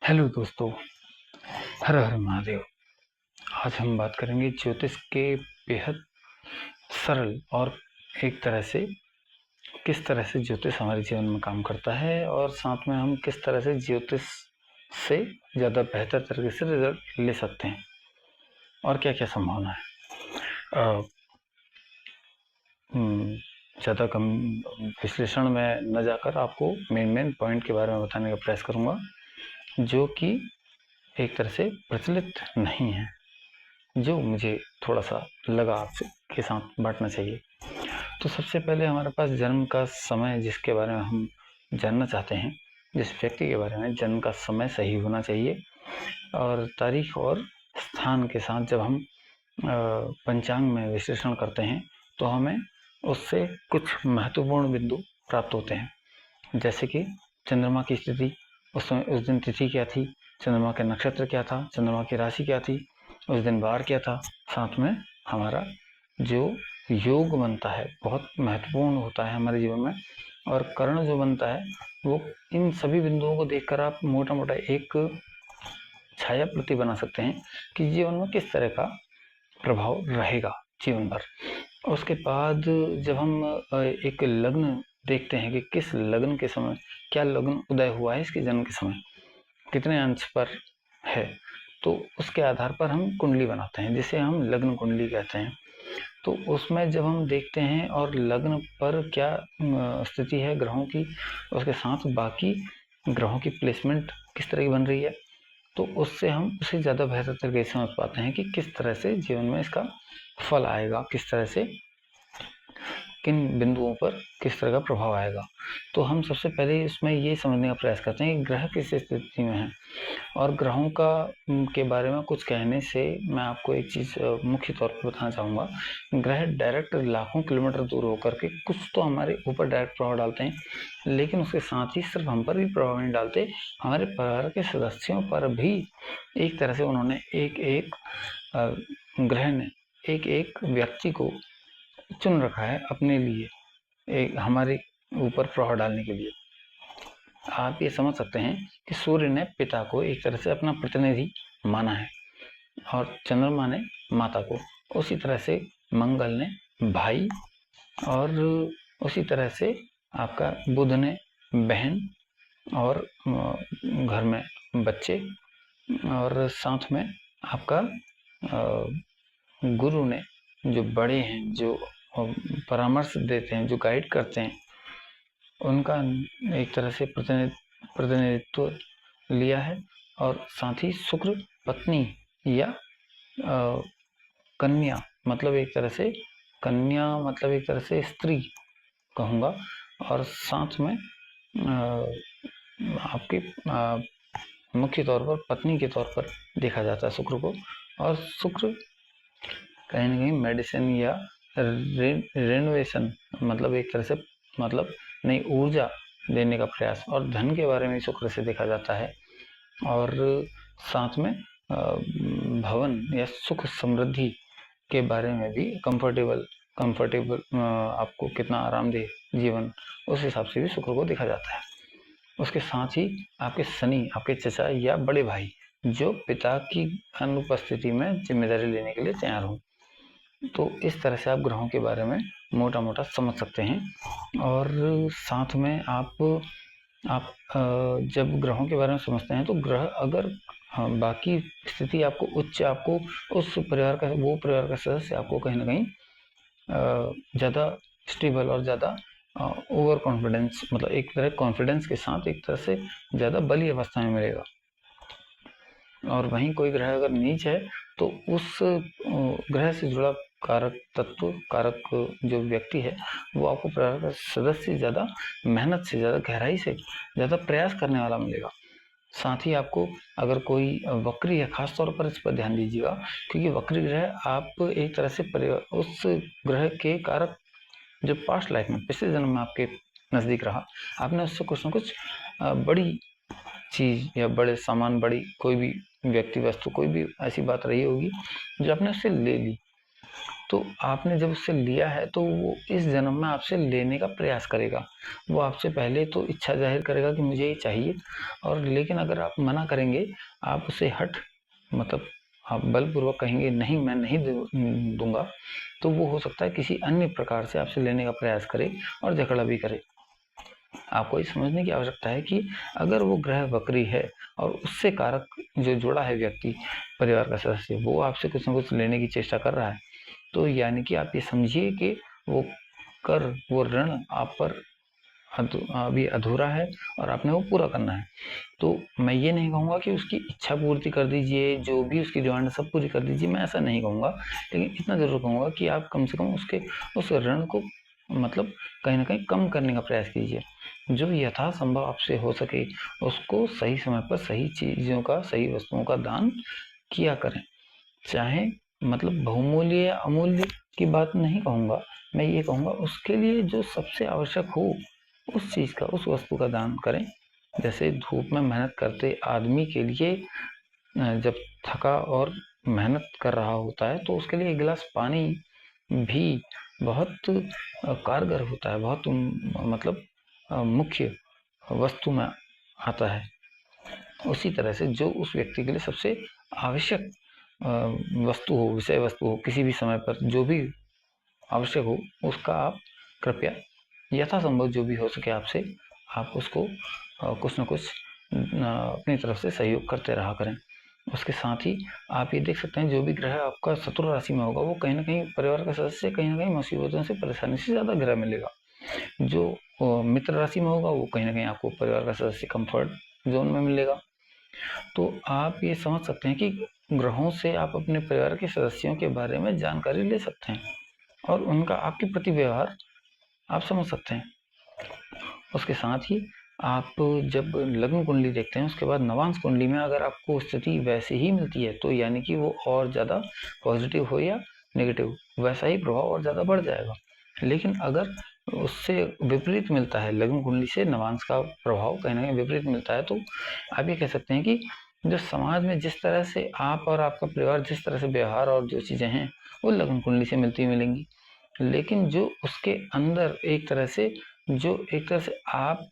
Hello दोस्तों, हर हर महादेव। आज हम बात करेंगे ज्योतिष के बेहद सरल और एक तरह से किस तरह से ज्योतिष हमारे जीवन में काम करता है और साथ में हम किस तरह से ज्योतिष से ज़्यादा बेहतर तरीके से रिजल्ट ले सकते हैं और क्या क्या संभावना है। ज़्यादा कम विश्लेषण में न जाकर आपको मेन पॉइंट के बारे में बताने का प्रयास करूँगा जो कि एक तरह से प्रचलित नहीं है, जो मुझे थोड़ा सा लगा आपके साथ बांटना चाहिए। तो सबसे पहले हमारे पास जन्म का समय जिसके बारे में हम जानना चाहते हैं, जिस व्यक्ति के बारे में जन्म का समय सही होना चाहिए और तारीख और स्थान के साथ जब हम पंचांग में विश्लेषण करते हैं तो हमें उससे कुछ महत्वपूर्ण बिंदु प्राप्त होते हैं, जैसे कि चंद्रमा की स्थिति, उस दिन तिथि क्या थी, चंद्रमा का नक्षत्र क्या था, चंद्रमा की राशि क्या थी, उस दिन वार क्या था, साथ में हमारा जो योग बनता है बहुत महत्वपूर्ण होता है हमारे जीवन में, और कर्ण जो बनता है वो इन सभी बिंदुओं को देखकर आप मोटा मोटा एक छाया प्रति बना सकते हैं कि जीवन में किस तरह का प्रभाव रहेगा जीवन भर। उसके बाद जब हम एक लग्न देखते हैं कि किस लग्न के समय क्या लग्न उदय हुआ है, इसके जन्म के समय कितने अंश पर है, तो उसके आधार पर हम कुंडली बनाते हैं जिसे हम लग्न कुंडली कहते हैं। तो उसमें जब हम देखते हैं और लग्न पर क्या स्थिति है ग्रहों की, उसके साथ बाकी ग्रहों की प्लेसमेंट किस तरह की बन रही है, तो उससे हम उसे ज़्यादा बेहतर तरीके से समझ पाते हैं कि किस तरह से जीवन में इसका फल आएगा, किस तरह से किन बिंदुओं पर किस तरह का प्रभाव आएगा। तो हम सबसे पहले इसमें ये समझने का प्रयास करते हैं कि ग्रह किस स्थिति में है, और ग्रहों का के बारे में कुछ कहने से मैं आपको एक चीज़ मुख्य तौर पर बताना चाहूँगा। ग्रह डायरेक्ट लाखों किलोमीटर दूर होकर के कुछ तो हमारे ऊपर डायरेक्ट प्रभाव डालते हैं, लेकिन उसके साथ ही सिर्फ हम पर भी प्रभाव नहीं डालते, हमारे परिवार के सदस्यों पर भी एक तरह से उन्होंने एक ग्रह ने एक व्यक्ति को चुन रखा है अपने लिए, एक हमारे ऊपर प्रभाव डालने के लिए। आप ये समझ सकते हैं कि सूर्य ने पिता को एक तरह से अपना प्रतिनिधि माना है और चंद्रमा ने माता को, उसी तरह से मंगल ने भाई, और उसी तरह से आपका बुध ने बहन और घर में बच्चे, और साथ में आपका गुरु ने जो बड़े हैं, जो परामर्श देते हैं, जो गाइड करते हैं, उनका एक तरह से प्रतिनिधित्व लिया है। और साथ ही शुक्र पत्नी या कन्या, मतलब एक तरह से कन्या मतलब एक तरह से स्त्री कहूँगा, और साथ में आपके मुख्य तौर पर पत्नी के तौर पर देखा जाता है शुक्र को। और शुक्र कहीं ना कहीं मेडिसिन या रेनोवेशन, मतलब एक तरह से मतलब नई ऊर्जा देने का प्रयास, और धन के बारे में शुक्र से देखा जाता है, और साथ में भवन या सुख समृद्धि के बारे में भी कंफर्टेबल आपको कितना आरामदेह जीवन, उस हिसाब से भी शुक्र को देखा जाता है। उसके साथ ही आपके शनि, आपके चचा या बड़े भाई जो पिता की अनुपस्थिति में जिम्मेदारी लेने के लिए तैयार हों। तो इस तरह से आप ग्रहों के बारे में मोटा मोटा समझ सकते हैं। और साथ में आप जब ग्रहों के बारे में समझते हैं तो ग्रह अगर बाकी स्थिति आपको उच्च, आपको उस परिवार का, वो परिवार का सदस्य आपको कहीं ना कहीं ज़्यादा स्टेबल और ज़्यादा ओवर कॉन्फिडेंस, मतलब एक तरह कॉन्फिडेंस के साथ एक तरह से ज़्यादा बली अवस्था में मिलेगा। और वहीं कोई ग्रह अगर नीच है तो उस ग्रह से जुड़ा कारक तत्व, कारक जो व्यक्ति है वो आपको परिवार का सदस्य ज़्यादा मेहनत से, ज़्यादा गहराई से, ज़्यादा प्रयास करने वाला मिलेगा। साथ ही आपको अगर कोई वक्री है, खास तौर पर इस पर ध्यान दीजिएगा, क्योंकि वक्री ग्रह आप एक तरह से उस ग्रह के कारक जो पास्ट लाइफ में, पिछले जन्म में आपके नज़दीक रहा, आपने उससे कुछ न कुछ बड़ी चीज़ या बड़े सामान, बड़ी कोई भी व्यक्ति, वस्तु, कोई भी ऐसी बात रही होगी जो आपने उससे ले ली, तो आपने जब उससे लिया है तो वो इस जन्म में आपसे लेने का प्रयास करेगा। वो आपसे पहले तो इच्छा जाहिर करेगा कि मुझे ये चाहिए, और लेकिन अगर आप मना करेंगे, आप उसे मतलब आप बलपूर्वक कहेंगे नहीं मैं नहीं दूंगा, तो वो हो सकता है किसी अन्य प्रकार से आपसे लेने का प्रयास करे और झगड़ा भी करे। आपको ये समझने की आवश्यकता है कि अगर वो ग्रह वक्री है और उससे कारक जो जुड़ा है व्यक्ति, परिवार का सदस्य, वो आपसे कुछ न कुछ लेने की चेष्टा कर रहा है, तो यानी कि आप ये समझिए कि वो ऋण आप पर अभी अधूरा है और आपने वो पूरा करना है। तो मैं ये नहीं कहूँगा कि उसकी इच्छा पूर्ति कर दीजिए, जो भी उसकी डिमांड है सब पूरी कर दीजिए, मैं ऐसा नहीं कहूँगा, लेकिन इतना ज़रूर कहूँगा कि आप कम से कम उस ऋण को मतलब कहीं न कहीं कम करने का प्रयास कीजिए। जो यथासंभव आपसे हो सके, उसको सही समय पर सही चीज़ों का, सही वस्तुओं का दान किया करें। चाहे मतलब बहुमूल्य या अमूल्य की बात नहीं कहूँगा, मैं ये कहूँगा उसके लिए जो सबसे आवश्यक हो, उस चीज़ का, उस वस्तु का दान करें। जैसे धूप में मेहनत करते आदमी के लिए जब थका और मेहनत कर रहा होता है, तो उसके लिए एक गिलास पानी भी बहुत कारगर होता है, बहुत मतलब मुख्य वस्तु में आता है। उसी तरह से जो उस व्यक्ति के लिए सबसे आवश्यक वस्तु हो, विषय वस्तु हो, किसी भी समय पर जो भी आवश्यक हो, उसका आप कृपया यथासंभव जो भी हो सके आपसे, आप उसको कुछ न कुछ अपनी तरफ से सहयोग करते रहा करें। उसके साथ ही आप ये देख सकते हैं, जो भी ग्रह आपका शत्रु राशि में होगा, वो कहीं न कहीं परिवार का सदस्य कहीं न कहीं मुसीबतों से, परेशानी से ज़्यादा घिरा मिलेगा। जो मित्र राशि में होगा, वो कहीं न कहीं आपको परिवार का सदस्य कम्फर्ट ज़ोन में मिलेगा। तो आप ये समझ सकते हैं कि ग्रहों से आप अपने परिवार के सदस्यों के बारे में जानकारी ले सकते हैं और उनका आपके प्रति व्यवहार आप समझ सकते हैं। उसके साथ ही आप जब लग्न कुंडली देखते हैं, उसके बाद नवांश कुंडली में अगर आपको स्थिति वैसी ही मिलती है, तो यानी कि वो और ज़्यादा पॉजिटिव हो या नेगेटिव, वैसा ही प्रभाव और ज़्यादा बढ़ जाएगा। लेकिन अगर उससे विपरीत मिलता है, लग्न कुंडली से नवांश का प्रभाव कहीं न कहीं विपरीत मिलता है, तो आप ये कह सकते हैं कि जो समाज में जिस तरह से आप और आपका परिवार जिस तरह से व्यवहार और जो चीज़ें हैं, वो लग्न कुंडली से मिलती मिलेंगी। लेकिन जो उसके अंदर एक तरह से आप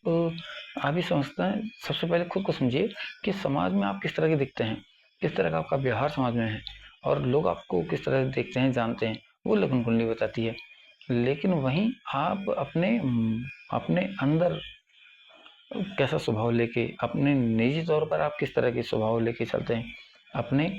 ही समझते हैं, सबसे पहले खुद को समझिए कि समाज में आप किस तरह के दिखते हैं, किस तरह का आपका व्यवहार समाज में है और लोग आपको किस तरह से देखते हैं, जानते हैं, वो लग्न कुंडली बताती है। लेकिन वहीं आप अपने अंदर कैसा स्वभाव लेके, अपने निजी तौर पर आप किस तरह के स्वभाव लेके चलते हैं, अपने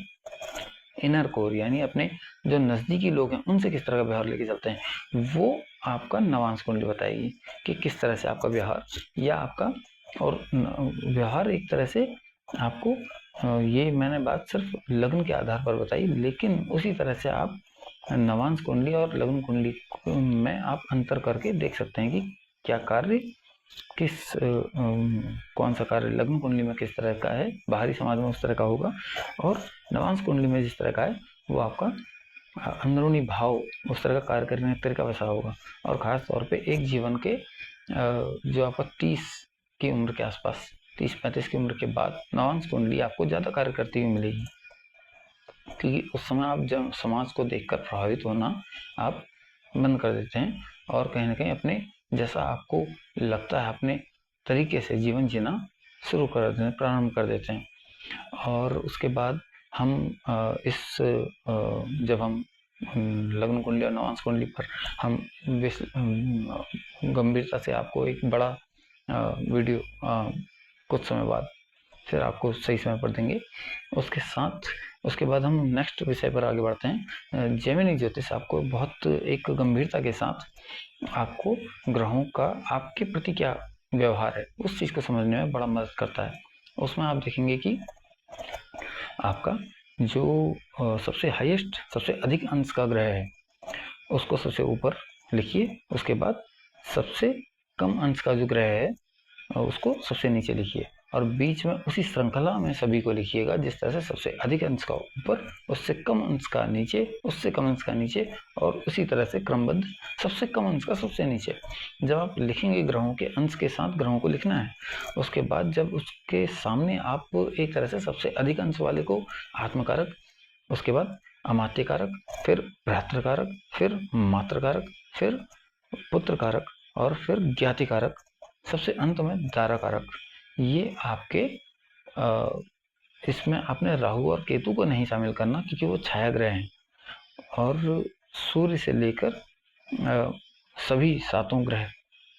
इनर कोर यानी अपने जो नज़दीकी लोग हैं उनसे किस तरह का व्यवहार लेके चलते हैं, वो आपका नवांश कुंडली बताएगी कि किस तरह से आपका व्यवहार या आपका और व्यवहार एक तरह से आपको ये मैंने बात सिर्फ लग्न के आधार पर बताई, लेकिन उसी तरह से आप नवांश कुंडली और लग्न कुंडली में आप अंतर करके देख सकते हैं कि क्या कार्य कौन सा कार्य लग्न कुंडली में किस तरह का है, बाहरी समाज में उस तरह का होगा, और नवांश कुंडली में जिस तरह का है वो आपका अंदरूनी भाव उस तरह का कार्य करने का तरीका वैसा होगा। और ख़ास तौर पे एक जीवन के जो आपका 30 की उम्र के आसपास, 30-35 की उम्र के बाद नवांश कुंडली आपको ज़्यादा कार्य करती हुई मिलेगी, क्योंकि उस समय आप जब समाज को देखकर प्रभावित होना आप बंद कर देते हैं और कहीं न कहीं अपने जैसा आपको लगता है अपने तरीके से जीवन जीना शुरू कर देते हैं, प्रारंभ कर देते हैं। और उसके बाद हम जब हम लग्न कुंडली और नवांश कुंडली पर हम गंभीरता से आपको एक बड़ा वीडियो कुछ समय बाद फिर आपको सही समय पर देंगे। उसके बाद हम नेक्स्ट विषय पर आगे बढ़ते हैं। जेमिनी ज्योतिष आपको बहुत एक गंभीरता के साथ आपको ग्रहों का आपके प्रति क्या व्यवहार है उस चीज़ को समझने में बड़ा मदद करता है। उसमें आप देखेंगे कि आपका जो सबसे हाईएस्ट, सबसे अधिक अंश का ग्रह है उसको सबसे ऊपर लिखिए, उसके बाद सबसे कम अंश का जो ग्रह है उसको सबसे नीचे लिखिए और बीच में उसी श्रृंखला में सभी को लिखिएगा, जिस तरह से सबसे अधिक अंश का ऊपर, उससे कम अंश का नीचे, उससे कम अंश का नीचे और उसी तरह से क्रमबद्ध सबसे कम अंश का सबसे नीचे। जब आप लिखेंगे ग्रहों के अंश के साथ ग्रहों को लिखना है, उसके बाद जब उसके सामने आप एक तरह से सबसे अधिक अंश वाले को आत्मकारक, उसके बाद अमात्य कारक, फिर भ्रातृ कारक, फिर मातृ कारक, फिर पुत्र कारक और फिर ज्ञाति कारक, सबसे अंत में दारा कारक। ये आपके इसमें आपने राहु और केतु को नहीं शामिल करना क्योंकि वो छाया ग्रह हैं, और सूर्य से लेकर सभी सातों ग्रह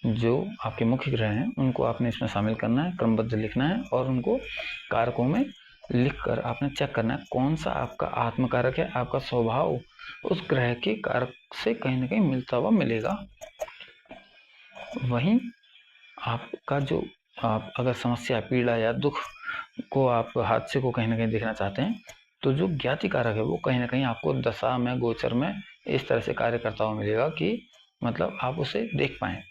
जो आपके मुख्य ग्रह हैं उनको आपने इसमें शामिल करना है, क्रमबद्ध लिखना है और उनको कारकों में लिखकर आपने चेक करना है कौन सा आपका आत्म कारक है। आपका स्वभाव उस ग्रह के कारक से कहीं ना कहीं मिलता हुआ मिलेगा। वहीं आपका जो आप अगर समस्या, पीड़ा या दुख को, आप हादसे को कहीं ना कहीं देखना चाहते हैं, तो जो ज्ञाति कारक है वो कहीं ना कहीं आपको दशा में, गोचर में इस तरह से कार्य करता हुआ मिलेगा कि मतलब आप उसे देख पाएँ।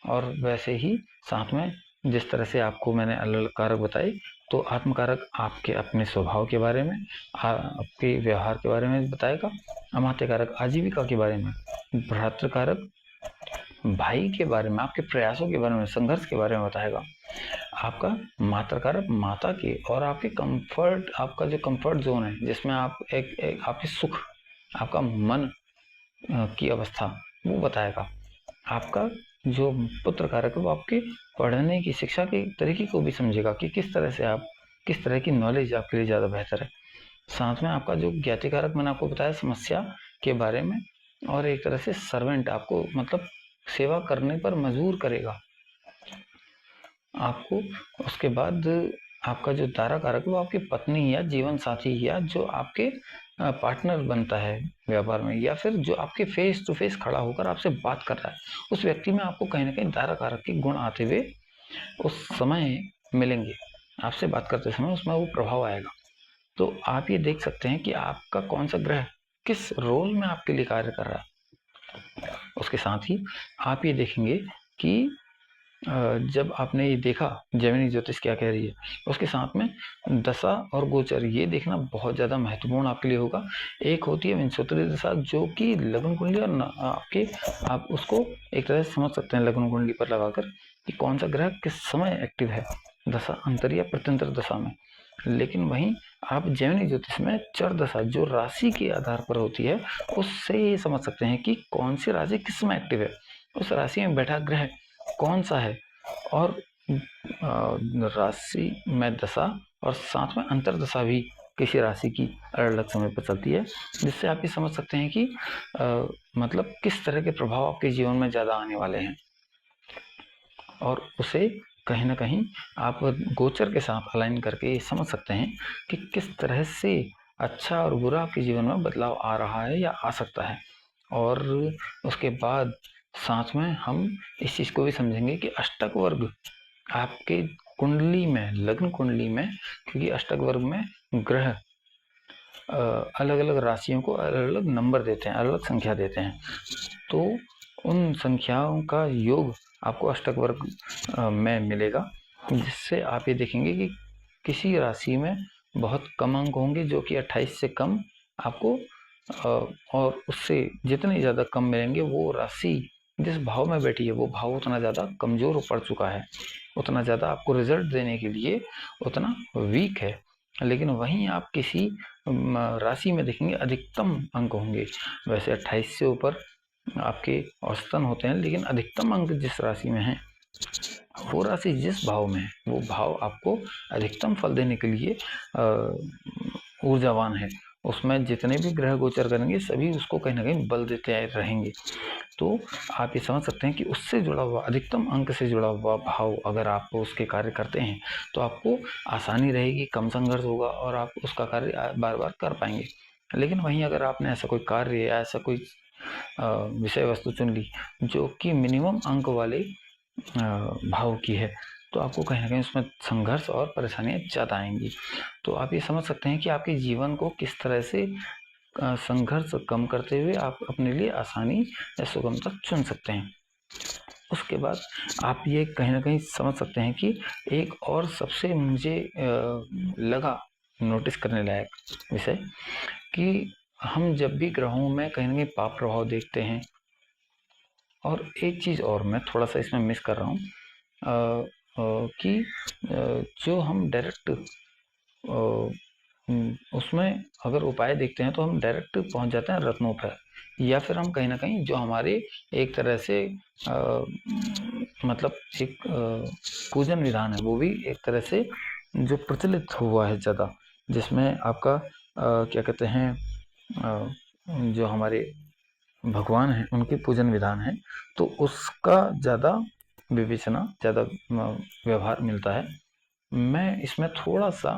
और वैसे ही साथ में जिस तरह से आपको मैंने अलग अलग कारक बताए, तो आत्म कारक आपके अपने स्वभाव के बारे में, आपके व्यवहार के बारे में बताएगा। अमात्य कारक आजीविका के बारे में, भ्रातृ कारक भाई के बारे में, आपके प्रयासों के बारे में, संघर्ष के बारे में बताएगा। आपका मातृ कारक माता के और आपके कंफर्ट, आपका जो कंफर्ट जोन है जिसमें आप एक आपके सुख, आपका मन की अवस्था वो बताएगा। आपका जो पुत्र कारक है वो आपके पढ़ने की, शिक्षा के तरीके को भी समझेगा कि किस तरह से आप, किस तरह की नॉलेज आपके लिए ज़्यादा बेहतर है। साथ में आपका जो ज्ञाति कारक मैंने आपको बताया समस्या के बारे में, और एक तरह से सर्वेंट, आपको मतलब सेवा करने पर मजबूर करेगा आपको। उसके बाद आपका जो दारा कारक है वो आपकी पत्नी या जीवन साथी या जो आपके पार्टनर बनता है व्यापार में, या फिर जो आपके फेस टू फेस खड़ा होकर आपसे बात कर रहा है, उस व्यक्ति में आपको कहीं ना कहीं दारा कारक के गुण आते हुए उस समय मिलेंगे। आपसे बात करते समय उसमें वो प्रभाव आएगा। तो आप ये देख सकते हैं कि आपका कौन सा ग्रह किस रोल में आपके लिए कार्य कर रहा है। उसके साथ ही आप ये देखेंगे कि जब आपने ये देखा जेमिनी ज्योतिष क्या कह रही है, उसके साथ में दशा और गोचर ये देखना बहुत ज़्यादा महत्वपूर्ण आपके लिए होगा। एक होती है विंशोत्तरी दशा जो कि लग्न कुंडली और आपके, आप उसको एक तरह से समझ सकते हैं लग्न कुंडली पर लगाकर कि कौन सा ग्रह किस समय एक्टिव है, दशा अंतर या प्रत्यंतर दशा में। लेकिन वहीं आप जेमिनी ज्योतिष में चर दशा जो राशि के आधार पर होती है उससे ये समझ सकते हैं कि कौन सी राशि किस समय एक्टिव है, उस राशि में बैठा ग्रह कौन सा है, और राशि में दशा और साथ में अंतरदशा भी किसी राशि की अलग अलग समय पर चलती है, जिससे आप ये समझ सकते हैं कि मतलब किस तरह के प्रभाव आपके जीवन में ज़्यादा आने वाले हैं, और उसे कहीं ना कहीं आप गोचर के साथ अलाइन करके ये समझ सकते हैं कि किस तरह से अच्छा और बुरा आपके जीवन में बदलाव आ रहा है या आ सकता है। और उसके बाद साथ में हम इस चीज़ को भी समझेंगे कि अष्टक वर्ग आपके कुंडली में, लग्न कुंडली में, क्योंकि अष्टक वर्ग में ग्रह अलग अलग राशियों को अलग अलग नंबर देते हैं, अलग अलग संख्या देते हैं, तो उन संख्याओं का योग आपको अष्टक वर्ग में मिलेगा, जिससे आप ये देखेंगे कि किसी राशि में बहुत कम अंक होंगे जो कि 28 से कम आपको, और उससे जितने ज़्यादा कम मिलेंगे वो राशि जिस भाव में बैठी है वो भाव उतना ज़्यादा कमज़ोर पड़ चुका है, उतना ज़्यादा आपको रिजल्ट देने के लिए उतना वीक है। लेकिन वहीं आप किसी राशि में देखेंगे अधिकतम अंक होंगे। वैसे 28 से ऊपर आपके औसतन होते हैं, लेकिन अधिकतम अंक जिस राशि में है वो राशि जिस भाव में है वो भाव आपको अधिकतम फल देने के लिए ऊर्जावान है। उसमें जितने भी ग्रह गोचर करेंगे सभी उसको कहीं ना कहीं बल देते रहेंगे। तो आप ये समझ सकते हैं कि उससे जुड़ा हुआ, अधिकतम अंक से जुड़ा हुआ भाव अगर आप उसके कार्य करते हैं तो आपको आसानी रहेगी, कम संघर्ष होगा और आप उसका कार्य बार बार कर पाएंगे। लेकिन वहीं अगर आपने ऐसा कोई कार्य या ऐसा कोई विषय वस्तु चुन ली जो कि मिनिमम अंक वाले भाव की है, तो आपको कहीं ना कहीं उसमें संघर्ष और परेशानियाँ ज़्यादा आएंगी। तो आप ये समझ सकते हैं कि आपके जीवन को किस तरह से संघर्ष कम करते हुए आप अपने लिए आसानी या सुगमता चुन सकते हैं। उसके बाद आप ये कहीं ना कहीं समझ सकते हैं कि एक और सबसे मुझे लगा नोटिस करने लायक विषय कि हम जब भी ग्रहों में कहीं ना कहीं पाप प्रभाव देखते हैं, और एक चीज़ और मैं थोड़ा सा इसमें मिस कर रहा हूँ कि जो हम डायरेक्ट उसमें अगर उपाय देखते हैं तो हम डायरेक्ट पहुंच जाते हैं रत्नों पर, या फिर हम कहीं ना कहीं जो हमारे एक तरह से मतलब एक पूजन विधान है वो भी एक तरह से जो प्रचलित हुआ है ज़्यादा, जिसमें आपका क्या कहते हैं जो हमारे भगवान हैं उनके पूजन विधान है, तो उसका ज़्यादा विवेचना, ज़्यादा व्यवहार मिलता है। मैं इसमें थोड़ा सा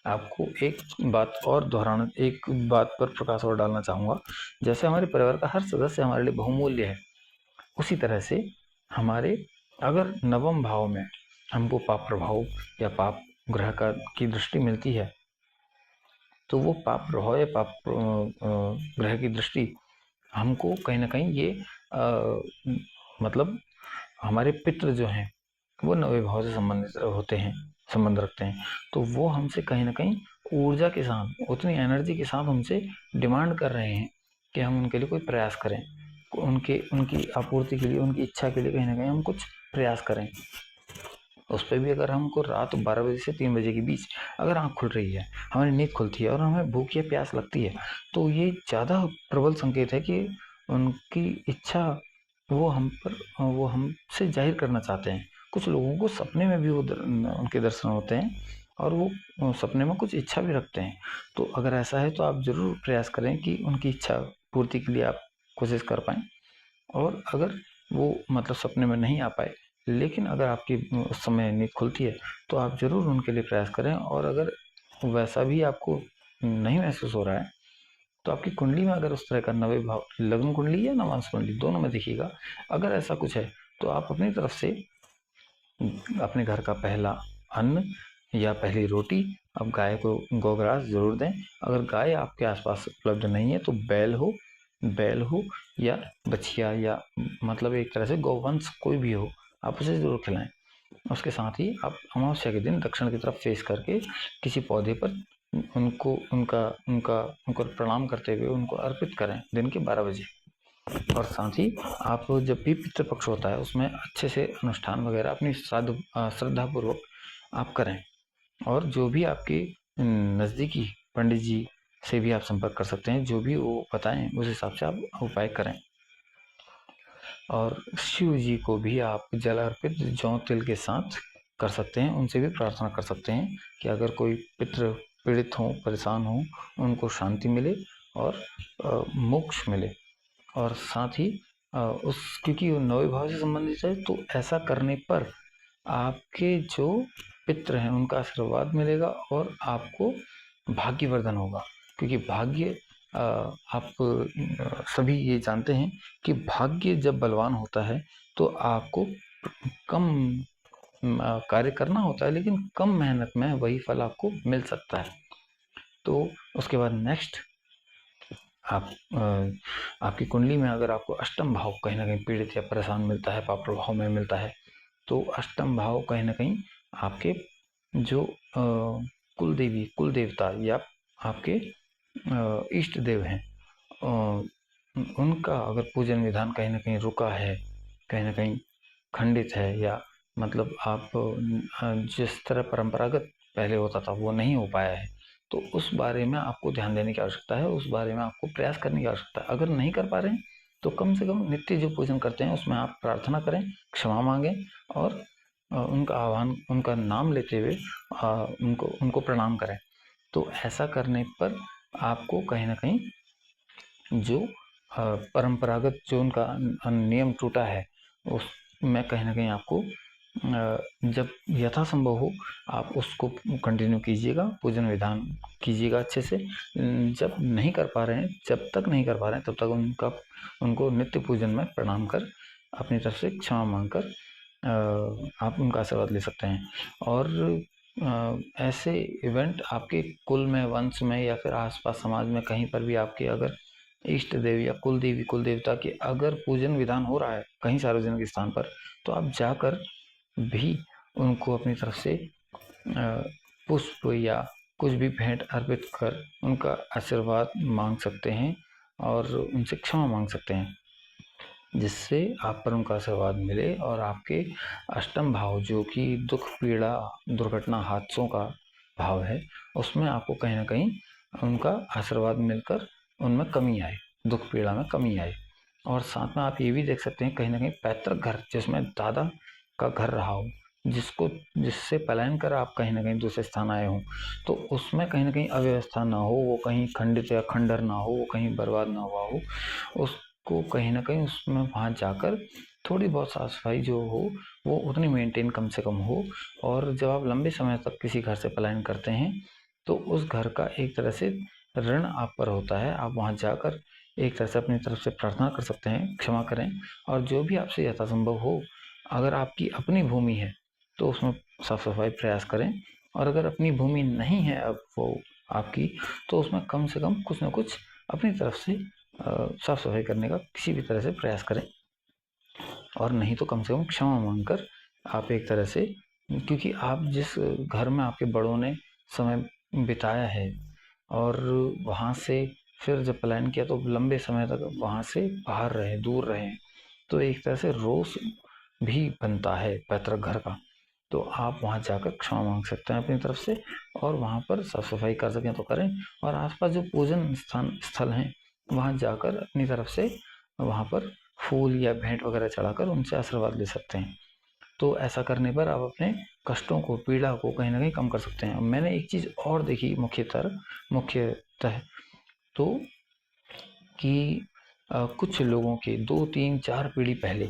आपको एक बात और दोहराना, एक बात पर प्रकाश और डालना चाहूँगा। जैसे हमारे परिवार का हर सदस्य हमारे लिए बहुमूल्य है, उसी तरह से हमारे अगर नवम भाव में हमको पाप प्रभाव या पाप ग्रह का की दृष्टि मिलती है, तो वो पाप प्रभाव या पाप ग्रह की दृष्टि हमको कहीं ना कहीं ये मतलब हमारे पितृ जो हैं वो नवे भाव से संबंधित होते हैं, संबंध रखते हैं, तो वो हमसे कहीं ना कहीं ऊर्जा के साथ, उतनी एनर्जी के साथ हमसे डिमांड कर रहे हैं कि हम उनके लिए कोई प्रयास करें, उनके उनकी आपूर्ति के लिए, उनकी इच्छा के लिए कहीं ना कहीं हम कुछ प्रयास करें। उस पर भी अगर हमको रात 12 बजे से 3 बजे के बीच अगर आँख खुल रही है, हमारी नींद खुलती है और हमें भूख या प्यास लगती है, तो ये ज़्यादा प्रबल संकेत है कि उनकी इच्छा वो हम पर, वो हमसे जाहिर करना चाहते हैं। कुछ लोगों को सपने में भी वो उनके दर्शन होते हैं और वो सपने में कुछ इच्छा भी रखते हैं। तो अगर ऐसा है तो आप ज़रूर प्रयास करें कि उनकी इच्छा पूर्ति के लिए आप कोशिश कर पाएँ। और अगर वो मतलब सपने में नहीं आ पाए, लेकिन अगर आपकी उस समय नींद खुलती है, तो आप ज़रूर उनके लिए प्रयास करें। और अगर वैसा भी आपको नहीं महसूस हो रहा है, तो आपकी कुंडली में अगर उस तरह का नवे भाव, लग्न कुंडली या नवांश कुंडली दोनों में देखिएगा, अगर ऐसा कुछ है तो आप अपनी तरफ से अपने घर का पहला अन्न या पहली रोटी अब गाय को गौग्रास जरूर दें। अगर गाय आपके आसपास उपलब्ध नहीं है तो बैल हो या बछिया, या मतलब एक तरह से गौवंश कोई भी हो, आप उसे जरूर खिलाएं। उसके साथ ही आप अमावस्या के दिन दक्षिण की तरफ फेस करके किसी पौधे पर उनको उनका उनका उनको प्रणाम करते हुए उनको अर्पित करें दिन के 12 बजे। और साथ ही आप जब भी पितृपक्ष होता है उसमें अच्छे से अनुष्ठान वगैरह अपनी श्रद्धापूर्वक आप करें। और जो भी आपके नज़दीकी पंडित जी से भी आप संपर्क कर सकते हैं, जो भी वो बताएं उस हिसाब से आप उपाय करें। और शिव जी को भी आप जल अर्पित जौ तिल के साथ कर सकते हैं, उनसे भी प्रार्थना कर सकते हैं कि अगर कोई पितृ पीड़ित हों, परेशान हों, उनको शांति मिले और मोक्ष मिले। और साथ ही उस क्योंकि वो नवे भाव से संबंधित है, तो ऐसा करने पर आपके जो पितृ हैं उनका आशीर्वाद मिलेगा और आपको भाग्यवर्धन होगा। क्योंकि भाग्य आप सभी ये जानते हैं कि भाग्य जब बलवान होता है तो आपको कम कार्य करना होता है, लेकिन कम मेहनत में वही फल आपको मिल सकता है। तो उसके बाद नेक्स्ट आप आपकी कुंडली में अगर आपको अष्टम भाव कहीं ना कहीं पीड़ित या परेशान मिलता है, पाप प्रभाव में मिलता है, तो अष्टम भाव कहीं ना कहीं आपके जो कुल देवी, कुल देवता या आपके इष्ट देव हैं, उनका अगर पूजन विधान कहीं ना कहीं रुका है, कहीं ना कहीं खंडित है, या मतलब आप जिस तरह परंपरागत पहले होता था वो नहीं हो पाया है, तो उस बारे में आपको ध्यान देने की आवश्यकता है, उस बारे में आपको प्रयास करने की आवश्यकता है। अगर नहीं कर पा रहे हैं तो कम से कम नित्य जो पूजन करते हैं उसमें आप प्रार्थना करें, क्षमा मांगें और उनका आह्वान, उनका नाम लेते हुए उनको उनको प्रणाम करें। तो ऐसा करने पर आपको कहीं ना कहीं जो परंपरागत जो उनका नियम टूटा है उसमें कहीं ना कहीं आपको जब यथासंभव हो आप उसको कंटिन्यू कीजिएगा, पूजन विधान कीजिएगा अच्छे से। जब नहीं कर पा रहे हैं, जब तक नहीं कर पा रहे हैं, तब तक उनको नित्य पूजन में प्रणाम कर अपनी तरफ से क्षमा मांगकर आप उनका आशीर्वाद ले सकते हैं। और ऐसे इवेंट आपके कुल में, वंश में या फिर आसपास समाज में कहीं पर भी आपके अगर इष्ट देव या कुल देवी, कुल देवता के अगर पूजन विधान हो रहा है कहीं सार्वजनिक स्थान पर, तो आप जाकर भी उनको अपनी तरफ से पुष्प या कुछ भी भेंट अर्पित कर उनका आशीर्वाद मांग सकते हैं और उनसे क्षमा मांग सकते हैं, जिससे आप पर उनका आशीर्वाद मिले और आपके अष्टम भाव जो कि दुख, पीड़ा, दुर्घटना, हादसों का भाव है उसमें आपको कहीं ना कहीं उनका आशीर्वाद मिलकर उनमें कमी आए, दुख पीड़ा में कमी आए। और साथ में आप ये भी देख सकते हैं कहीं ना कहीं पैतृक घर जिसमें दादा का घर रहा हो, जिससे पलायन कर आप कहीं ना कहीं दूसरे स्थान आए हों, तो उसमें कहीं ना कहीं अव्यवस्था ना हो, वो कहीं खंडित या खंडर ना हो, वो कहीं बर्बाद ना हुआ हो, उसको कहीं ना कहीं उसमें वहाँ जाकर थोड़ी बहुत साफ सफाई जो हो वो उतनी मेंटेन कम से कम हो। और जब आप लंबे समय तक किसी घर से पलायन करते हैं तो उस घर का एक तरह से ऋण आप पर होता है। आप वहाँ जाकर एक तरह से अपनी तरफ से प्रार्थना कर सकते हैं, क्षमा करें, और जो भी आपसे यथासंभव हो, अगर आपकी अपनी भूमि है तो उसमें साफ सफाई प्रयास करें, और अगर अपनी भूमि नहीं है अब वो आपकी, तो उसमें कम से कम कुछ ना कुछ अपनी तरफ से साफ सफाई करने का किसी भी तरह से प्रयास करें। और नहीं तो कम से कम क्षमा मांगकर आप एक तरह से, क्योंकि आप जिस घर में आपके बड़ों ने समय बिताया है और वहाँ से फिर जब पलायन किया तो लंबे समय तक वहाँ से बाहर रहे, दूर रहे, तो एक तरह से रोष भी बनता है पैतृक घर का। तो आप वहाँ जाकर क्षमा मांग सकते हैं अपनी तरफ से, और वहाँ पर साफ सफाई कर सकें तो करें, और आसपास जो पूजन स्थल हैं वहाँ जाकर अपनी तरफ से वहाँ पर फूल या भेंट वगैरह चढ़ाकर उनसे आशीर्वाद ले सकते हैं। तो ऐसा करने पर आप अपने कष्टों को, पीड़ा को कहीं ना कहीं कम कर सकते हैं। मैंने एक चीज़ और देखी मुख्यतः तो कि कुछ लोगों के 2 3 4 पीढ़ी पहले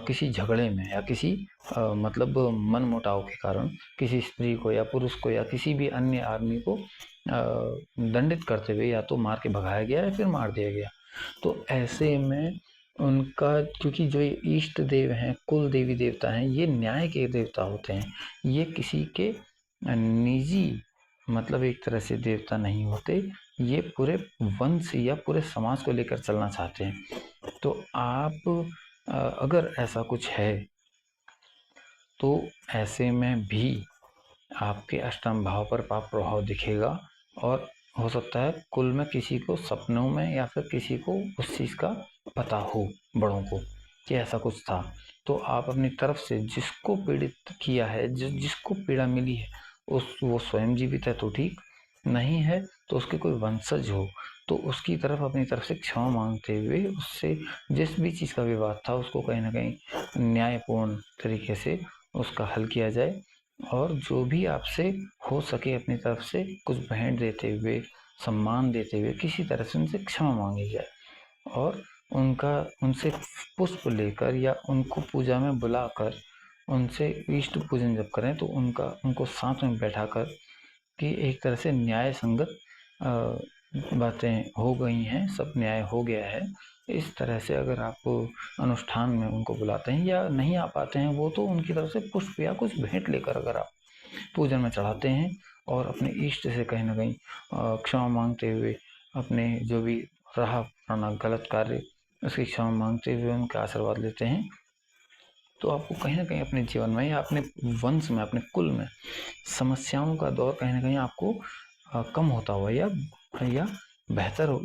किसी झगड़े में या किसी मतलब मनमुटाव के कारण किसी स्त्री को या पुरुष को या किसी भी अन्य आदमी को दंडित करते हुए या तो मार के भगाया गया या फिर मार दिया गया। तो ऐसे में उनका, क्योंकि जो ये इष्ट देव हैं, कुल देवी देवता हैं, ये न्याय के देवता होते हैं, ये किसी के निजी मतलब एक तरह से देवता नहीं होते, ये पूरे वंश या पूरे समाज को लेकर चलना चाहते हैं। तो आप अगर ऐसा कुछ है तो ऐसे में भी आपके अष्टम भाव पर पाप प्रभाव दिखेगा, और हो सकता है कुल में किसी को सपनों में या फिर किसी को उस चीज़ का पता हो, बड़ों को, कि ऐसा कुछ था। तो आप अपनी तरफ से जिसको पीड़ित किया है, जिसको पीड़ा मिली है, वो स्वयं जीवित है तो ठीक, नहीं है तो उसके कोई वंशज हो तो उसकी तरफ अपनी तरफ से क्षमा मांगते हुए उससे जिस भी चीज़ का विवाद था उसको कहीं ना कहीं न्यायपूर्ण तरीके से उसका हल किया जाए, और जो भी आपसे हो सके अपनी तरफ से कुछ भेंट देते हुए, सम्मान देते हुए किसी तरह से उनसे क्षमा मांगी जाए, और उनसे पुष्प लेकर या उनको पूजा में बुलाकर उनसे इष्ट पूजन जब करें तो उनको साथ में बैठाकर कि एक तरह से न्याय संगत बातें हो गई हैं, सब न्याय हो गया है, इस तरह से अगर आप अनुष्ठान में उनको बुलाते हैं या नहीं आ पाते हैं वो, तो उनकी तरफ से पुष्प या कुछ भेंट लेकर अगर आप पूजन में चढ़ाते हैं और अपने इष्ट से कहीं ना कहीं क्षमा मांगते हुए अपने जो भी रहा पुराना गलत कार्य उसकी क्षमा मांगते हुए उनका आशीर्वाद लेते हैं, तो आपको कहीं ना कहीं अपने जीवन में या अपने वंश में, अपने कुल में समस्याओं का दौर कहीं ना कहीं आपको कम होता हुआ या बेहतर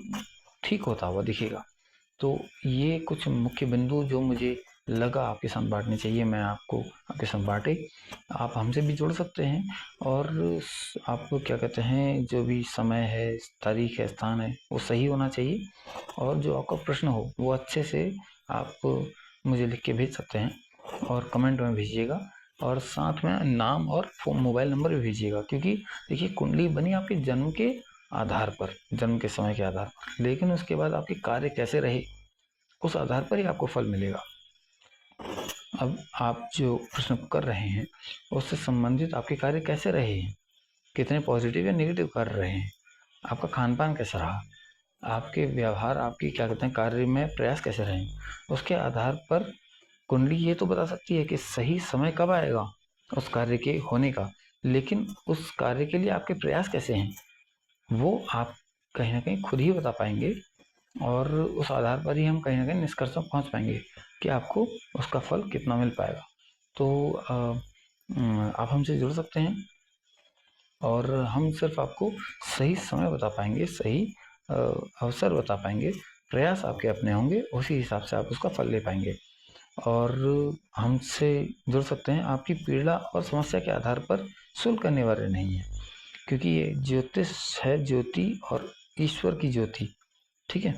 ठीक होता हुआ दिखेगा। तो ये कुछ मुख्य बिंदु जो मुझे लगा आपके साथ बांटने चाहिए, मैं आपको आपके साथ बांटे। आप हमसे भी जुड़ सकते हैं, और आपको क्या कहते हैं, जो भी समय है, तारीख है, स्थान है, वो सही होना चाहिए, और जो आपका प्रश्न हो वो अच्छे से आप मुझे लिख के भेज सकते हैं और कमेंट में भेजिएगा, और साथ में नाम और मोबाइल नंबर भी भेजिएगा, क्योंकि देखिए कुंडली बनी आपके जन्म के आधार पर, जन्म के समय के आधार पर, लेकिन उसके बाद आपके कार्य कैसे रहे उस आधार पर ही आपको फल मिलेगा। अब आप जो प्रश्न कर रहे हैं उससे संबंधित आपके कार्य कैसे रहे हैं, कितने पॉजिटिव या नेगेटिव कर रहे हैं, आपका खान पान कैसा रहा, आपके व्यवहार, आपकी क्या कहते हैं कार्य में प्रयास कैसे रहे, उसके आधार पर कुंडली ये तो बता सकती है कि सही समय कब आएगा उस कार्य के होने का, लेकिन उस कार्य के लिए आपके प्रयास कैसे हैं वो आप कहीं ना कहीं खुद ही बता पाएंगे, और उस आधार पर ही हम कहीं ना कहीं निष्कर्ष में पहुंच पाएंगे कि आपको उसका फल कितना मिल पाएगा। तो आप हमसे जुड़ सकते हैं, और हम सिर्फ आपको सही समय बता पाएंगे, सही अवसर बता पाएंगे, प्रयास आपके अपने होंगे, उसी हिसाब से आप उसका फल ले पाएंगे। और हमसे जुड़ सकते हैं, आपकी पीड़ा और समस्या के आधार पर शुल्क अनिवार्य नहीं है। क्योंकि ये ज्योतिष है, ज्योति और ईश्वर की ज्योति, ठीक है।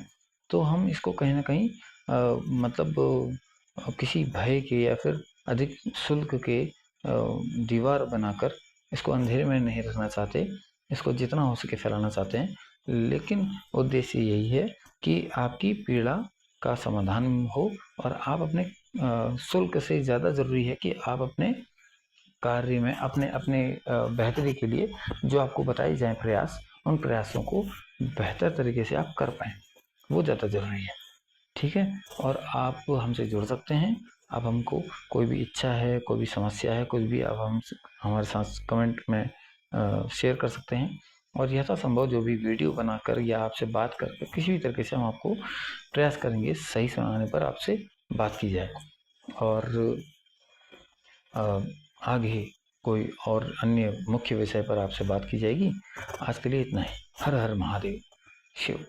तो हम इसको कहीं ना कहीं मतलब किसी भय के या फिर अधिक शुल्क के दीवार बनाकर इसको अंधेरे में नहीं रखना चाहते, इसको जितना हो सके फैलाना चाहते हैं। लेकिन उद्देश्य यही है कि आपकी पीड़ा का समाधान हो और आप अपने शुल्क से ज़्यादा ज़रूरी है कि आप अपने कार्य में अपने अपने बेहतरी के लिए जो आपको बताए जाएं प्रयास, उन प्रयासों को बेहतर तरीके से आप कर पाएँ, वो ज़्यादा ज़रूरी है, ठीक है। और आप हमसे जुड़ सकते हैं। आप हमको कोई भी इच्छा है, कोई भी समस्या है, कुछ भी आप हम हमारे साथ कमेंट में शेयर कर सकते हैं। और यथासंभव जो भी वीडियो बनाकर या आपसे बात कर किसी भी तरीके से हम आपको प्रयास करेंगे सही समय आने पर आपसे बात की जाए। और आगे कोई और अन्य मुख्य विषय पर आपसे बात की जाएगी। आज के लिए इतना ही। हर हर महादेव। शिव।